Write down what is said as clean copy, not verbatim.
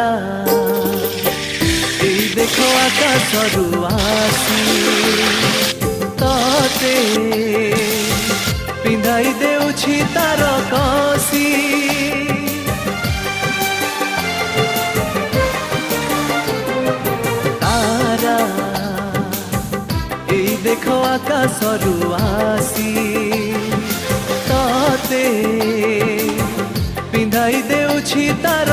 तारा এই দেখো আকাশରୁ আসি ততে পিন্ধাই দেউছি তার কষি তারা এই দেখো আকাশରୁ আসি ততে পিন্ধাই দেউছি তার